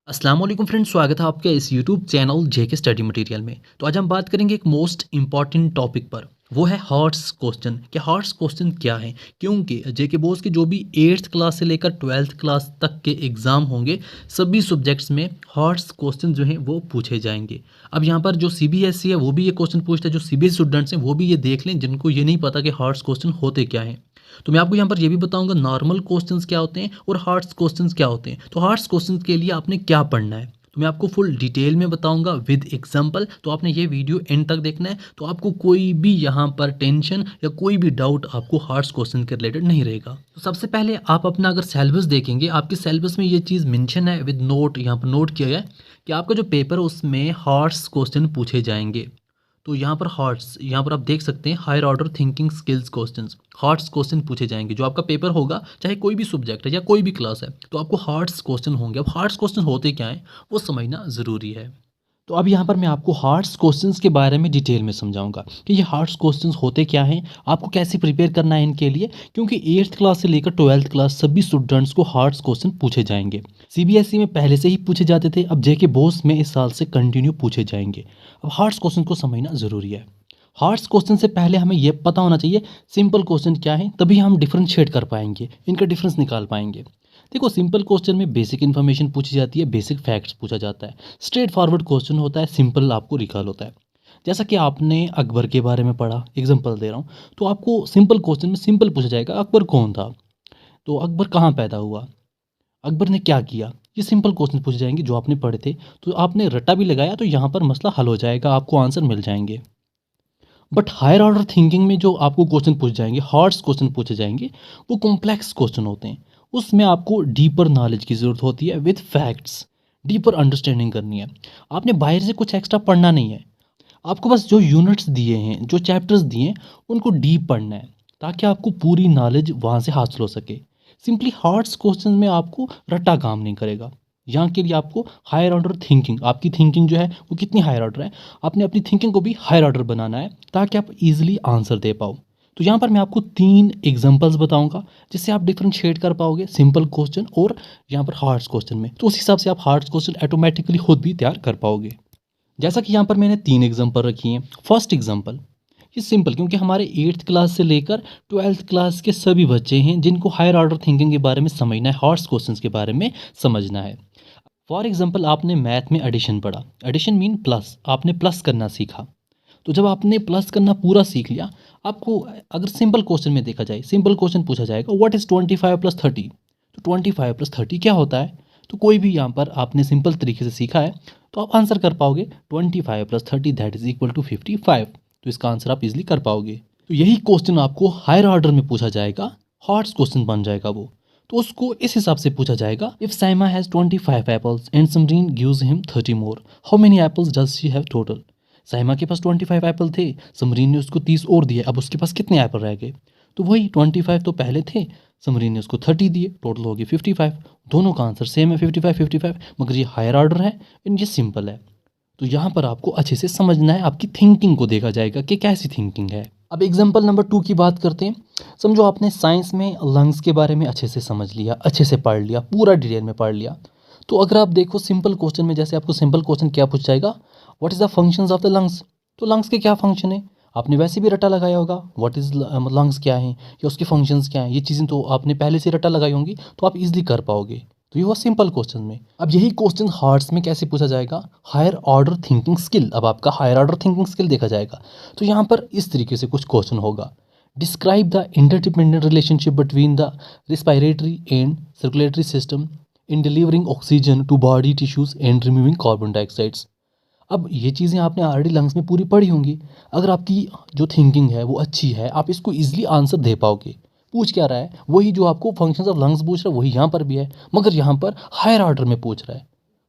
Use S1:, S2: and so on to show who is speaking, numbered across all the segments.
S1: अस्सलाम वालेकुम फ्रेंड्स, स्वागत है आपका इस यूट्यूब चैनल जेके स्टडी मटेरियल में। तो आज हम बात करेंगे एक मोस्ट इंपॉर्टेंट टॉपिक पर। वो है हॉट्स क्वेश्चन कि हॉट्स क्वेश्चन क्या है। क्योंकि जेके बोस के जो भी 8th क्लास से लेकर 12th क्लास तक के एग्ज़ाम होंगे, सभी सब्जेक्ट्स में हॉट्स क्वेश्चन जो हैं वो पूछे जाएंगे। अब यहाँ पर जो सीबीएसई है वो भी ये क्वेश्चन पूछता है, जो सीबीएसई स्टूडेंट्स हैं वो भी ये देख लें जिनको ये नहीं पता कि हॉट्स क्वेश्चन होते क्या हैं। तो मैं आपको यहाँ पर ये भी बताऊंगा नॉर्मल क्वेश्चंस क्या होते हैं और हार्ड्स क्वेश्चंस क्या होते हैं। तो हार्ड्स क्वेश्चंस के लिए आपने क्या पढ़ना है तो मैं आपको फुल डिटेल में बताऊंगा विद एग्जांपल। तो आपने ये वीडियो एंड तक देखना है, तो आपको कोई भी यहाँ पर टेंशन या कोई भी डाउट आपको हार्ड्स क्वेश्चन के रिलेटेड नहीं रहेगा। तो सबसे पहले आप अपना अगर सिलेबस देखेंगे, आपके सिलेबस में ये चीज़ मेंशन है विद नोट, यहाँ पर नोट किया गया है कि आपका जो पेपर है उसमें हार्ड्स क्वेश्चन पूछे जाएंगे। तो यहाँ पर हॉट्स, यहाँ पर आप देख सकते हैं higher order thinking skills questions, HOTS question पूछे जाएंगे। जो आपका पेपर होगा, चाहे कोई भी सब्जेक्ट है या कोई भी क्लास है, तो आपको हॉट्स क्वेश्चन होंगे। अब हॉट्स क्वेश्चन होते क्या हैं वो समझना ज़रूरी है। तो अब यहाँ पर मैं आपको हार्ड्स क्वेश्चंस के बारे में डिटेल में समझाऊंगा कि ये हार्ड्स क्वेश्चंस होते क्या हैं, आपको कैसे प्रिपेयर करना है इनके लिए। क्योंकि 8th क्लास से लेकर 12th क्लास सभी स्टूडेंट्स को हार्ड्स क्वेश्चन पूछे जाएंगे। सीबीएसई में पहले से ही पूछे जाते थे, अब जेके बोस में इस साल से कंटिन्यू पूछे जाएंगे। अब हार्ड्स क्वेश्चन को समझना ज़रूरी है। हार्ड्स क्वेश्चन से पहले हमें यह पता होना चाहिए सिंपल क्वेश्चन क्या है, तभी हम डिफ्रेंशिएट कर पाएंगे, इनका डिफरेंस निकाल पाएंगे। देखो, सिंपल क्वेश्चन में बेसिक इन्फॉर्मेशन पूछी जाती है, बेसिक फैक्ट्स पूछा जाता है। स्ट्रेट फॉरवर्ड क्वेश्चन होता है, सिंपल आपको रिकॉल होता है। जैसा कि आपने अकबर के बारे में पढ़ा, एग्जांपल दे रहा हूँ, तो आपको सिंपल क्वेश्चन में सिंपल पूछा जाएगा अकबर कौन था, तो अकबर कहाँ पैदा हुआ, अकबर ने क्या किया। ये सिंपल क्वेश्चन पूछे जाएंगे जो आपने पढ़े थे। तो आपने रट्टा भी लगाया तो यहाँ पर मसला हल हो जाएगा, आपको आंसर मिल जाएंगे। बट हायर ऑर्डर थिंकिंग में जो आपको क्वेश्चन पूछे जाएंगे, हार्ड्स क्वेश्चन पूछे जाएंगे, वो कॉम्प्लेक्स क्वेश्चन होते हैं। उसमें आपको डीपर नॉलेज की ज़रूरत होती है विद फैक्ट्स, डीपर अंडरस्टैंडिंग करनी है। आपने बाहर से कुछ एक्स्ट्रा पढ़ना नहीं है, आपको बस जो यूनिट्स दिए हैं, जो चैप्टर्स दिए हैं, उनको डीप पढ़ना है ताकि आपको पूरी नॉलेज वहाँ से हासिल हो सके। सिंपली हार्ड्स क्वेश्चन में आपको रट्टा काम नहीं करेगा। यहाँ के लिए आपको हायर ऑर्डर थिंकिंग, आपकी थिंकिंग जो है वो कितनी हायर ऑर्डर है, आपने अपनी थिंकिंग को भी हायर ऑर्डर बनाना है ताकि आप इजीली आंसर दे पाओ। तो यहाँ पर मैं आपको 3 एग्जांपल्स बताऊंगा जिससे आप डिफरेंशिएट कर पाओगे सिंपल क्वेश्चन और यहाँ पर हार्ड्स क्वेश्चन में। तो उस हिसाब से आप हार्ड्स क्वेश्चन ऑटोमेटिकली खुद भी तैयार कर पाओगे। जैसा कि यहाँ पर मैंने 3 एग्जांपल रखी हैं। फर्स्ट एग्जांपल ये सिंपल, क्योंकि हमारे 8th क्लास से लेकर 12th क्लास के सभी बच्चे हैं जिनको हायर ऑर्डर थिंकिंग के बारे में समझना है, हार्ड्स क्वेश्चंस के बारे में समझना है। फॉर एग्जांपल, आपने मैथ में एडिशन पढ़ा, एडिशन मीन प्लस, आपने प्लस करना सीखा। तो जब आपने प्लस करना पूरा सीख लिया, आपको अगर सिंपल क्वेश्चन में देखा जाए, सिंपल क्वेश्चन पूछा जाएगा व्हाट इज़ 25 + 30, तो 25 + 30 क्या होता है। तो कोई भी यहाँ पर आपने सिंपल तरीके से सीखा है तो आप आंसर कर पाओगे 25 + 30 दैट इज इक्वल टू 55। तो इसका आंसर आप इजीली कर पाओगे। तो यही क्वेश्चन आपको हायर ऑर्डर में पूछा जाएगा, हार्ड्स क्वेश्चन बन जाएगा वो। तो उसको इस हिसाब से पूछा जाएगा, if Saima has 25 apples and Samreen gives him 30 more, how many apples does she have total. Saima के पास 25 एप्पल थे, समरीन ने उसको 30 और दिए, अब उसके पास कितने एप्पल रह गए। तो वही 25 तो पहले थे, समरीन ने उसको 30 दिए, टोटल हो गया 55। दोनों का आंसर सेम है 55, मगर ये हायर ऑर्डर है एंड ये सिंपल है। तो यहाँ पर आपको अच्छे से समझना है, आपकी थिंकिंग को देखा जाएगा कि कैसी थिंकिंग है। अब एग्जाम्पल नंबर 2 की बात करते हैं। समझो आपने साइंस में लंग्स के बारे में अच्छे से समझ लिया, अच्छे से पढ़ लिया, पूरा डिटेल में पढ़ लिया। तो अगर आप देखो सिंपल क्वेश्चन में, जैसे आपको सिंपल क्वेश्चन क्या पूछ जाएगा, what is the functions of the lungs. तो लंग्स के क्या फंक्शन है, आपने वैसे भी रट्टा लगाया होगा, व्हाट इज़ लंग्स क्या है या उसके फंक्शंस क्या हैं, ये चीज़ें तो आपने पहले से रट्टा लगाई होंगी, तो आप इजीली कर पाओगे। तो ये हुआ सिंपल क्वेश्चन में। अब यही क्वेश्चन हार्ड्स में कैसे पूछा जाएगा, हायर ऑर्डर थिंकिंग स्किल। अब आपका हायर ऑर्डर थिंकिंग स्किल देखा जाएगा। तो यहाँ पर इस तरीके से कुछ क्वेश्चन होगा, describe the interdependent relationship between the respiratory and circulatory system in delivering oxygen to body tissues and removing carbon dioxides. अब ये चीज़ें आपने ऑलरेडी लंग्स में पूरी पढ़ी होंगी। अगर आपकी जो थिंकिंग है वो अच्छी है, आप इसको ईजिली आंसर दे पाओगे। पूछ क्या रहा है, वही जो आपको फंक्शंस ऑफ लंग्स पूछ रहा है वही यहाँ पर भी है, मगर यहाँ पर हायर ऑर्डर में पूछ रहा है।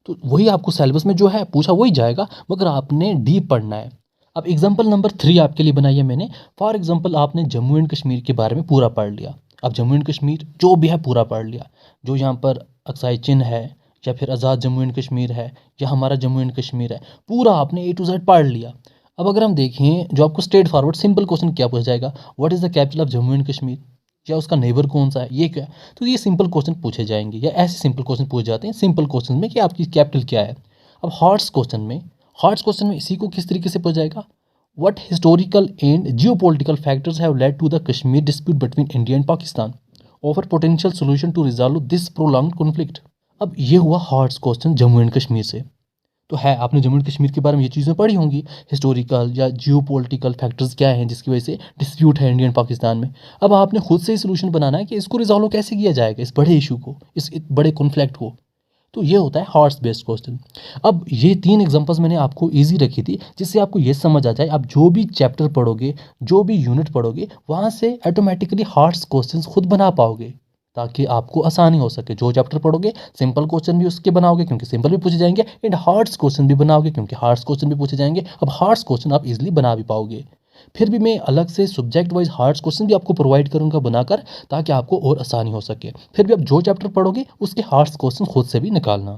S1: तो वही आपको सिलेबस में जो है पूछा वही जाएगा, मगर आपने डीप पढ़ना है। अब एग्जाम्पल नंबर 3 आपके लिए बनाई है मैंने। फॉर एग्जाम्पल, आपने जम्मू एंड कश्मीर के बारे में पूरा पढ़ लिया। अब जम्मू एंड कश्मीर जो भी है पूरा पढ़ लिया, जो यहाँ पर अक्साई चिन्ह है या फिर आज़ाद जम्मू एंड कश्मीर है या हमारा जम्मू एंड कश्मीर है, पूरा आपने A to Z पढ़ लिया। अब अगर हम देखें, जो आपको स्ट्रेट फॉरवर्ड सिंपल क्वेश्चन क्या पूछा जाएगा, what is the capital of Jammu and Kashmir. या उसका नेबर कौन सा है, ये क्या है। तो ये सिंपल क्वेश्चन पूछे जाएंगे या ऐसे सिंपल क्वेश्चन पूछे जाते हैं सिंपल क्वेश्चन में कि आपकी कैपिटल क्या है। अब हार्ट्स क्वेश्चन में इसी को किस तरीके से पूछा जाएगा, what historical and geopolitical factors have led to the Kashmir dispute between India and Pakistan, offer potential solution to resolve this prolonged conflict. अब ये हुआ HOTS question Jammu and Kashmir से। तो है आपने जम्मू एंड कश्मीर के बारे में ये चीज़ें पढ़ी होंगी, हिस्टोरिकल या जियोपॉलिटिकल फैक्टर्स क्या हैं जिसकी वजह से डिस्प्यूट है इंडिया एंड पाकिस्तान में। अब आपने खुद से ही सोल्यूशन बनाना है कि इसको रिजॉल्व कैसे किया जाएगा, इस बड़े इशू को, इस बड़े कॉन्फ्लिक्ट को। तो ये होता है हार्ट्स बेस्ड क्वेश्चन। अब ये 3 एग्जांपल्स मैंने आपको ईजी रखी थी जिससे आपको ये समझ आ जाए आप जो भी चैप्टर पढ़ोगे, जो भी यूनिट पढ़ोगे, वहाँ से ऑटोमेटिकली हार्ट्स क्वेश्चंस खुद बना पाओगे ताकि आपको आसानी हो सके। जो चैप्टर पढ़ोगे सिंपल क्वेश्चन भी उसके बनाओगे क्योंकि सिंपल भी पूछे जाएंगे, एंड हार्ट्स क्वेश्चन भी बनाओगे क्योंकि हार्ट्स क्वेश्चन भी पूछे जाएंगे। अब हार्ट्स क्वेश्चन आप इजीली बना भी पाओगे। फिर भी मैं अलग से सब्जेक्ट वाइज हार्ट्स क्वेश्चन भी आपको प्रोवाइड करूंगा बनाकर ताकि आपको और आसानी हो सके। फिर भी आप जो चैप्टर पढ़ोगे उसके हार्ट्स क्वेश्चन खुद से भी निकालना।